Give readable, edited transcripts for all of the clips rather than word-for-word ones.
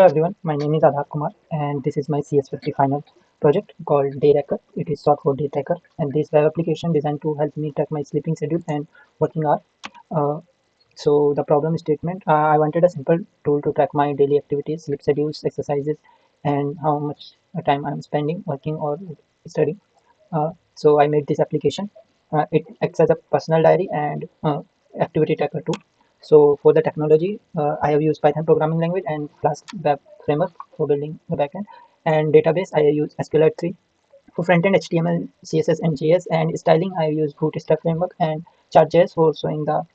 Hello everyone, my name is Adhar Kumar and this is my CS50 final project called DayTracker. It is short for DayTracker, and this web application designed to help me track my sleeping schedule and working hour. So the problem statement, I wanted a simple tool to track my daily activities, sleep schedules, exercises, and how much time I'm spending working or studying. So I made this application. It acts as a personal diary and activity tracker too. So for the technology, I have used Python programming language and Flask web framework for building the backend. And database, I use SQLite 3. For front-end HTML, CSS, and JS, and styling, I use Bootstrap framework and Chart.js for showing the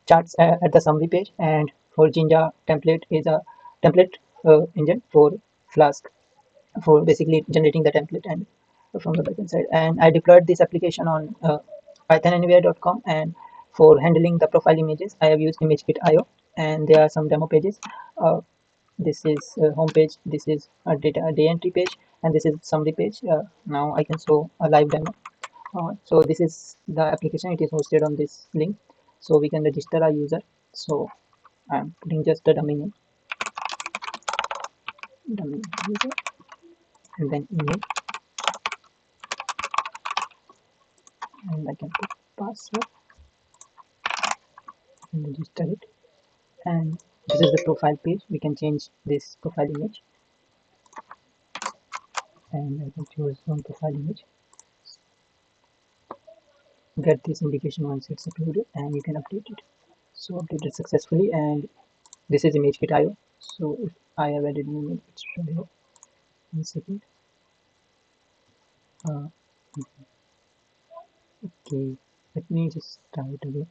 charts at the summary page. And for Jinja, template is a template engine for Flask for basically generating the template and from the backend side. And I deployed this application on pythonanywhere.com, and for handling the profile images I have used imagekit.io, and there are some demo pages. This is home page, this is a data day entry page, and this is summary page. Now I can show a live demo. So this is the application. It is hosted on this link, so we can register a user. So I'm putting just the dummy name, dummy user, and then email, and I can put password and register it. And this is the profile page. We can change this profile image, and I can choose one profile image. Get this indication once it's uploaded, and you can update it. So updated successfully, and this is imagekit.io. So if I have added an image, it's shown here. 1 second. uh, okay, let me just try it again.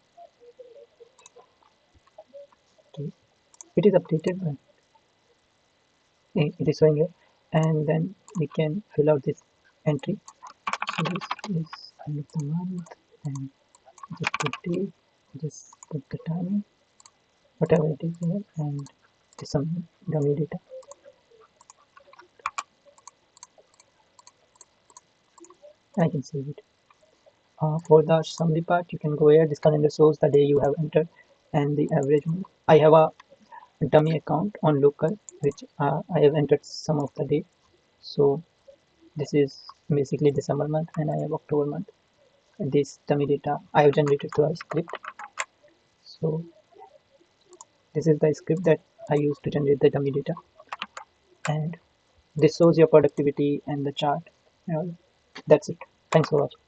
Okay, it is updated, but it is showing here. And then we can fill out this entry. So this is end of the month, and just put date, just put the timing, whatever it is here, and just some dummy data. I can save it. For the summary part, you can go here. This calendar shows the day you have entered and the average month. I have a dummy account on local, which I have entered some of the day. So this is basically December month, and I have October month. And this dummy data I have generated through a script. So this is the script that I use to generate the dummy data, and this shows your productivity and the chart. That's it. Thanks for watching.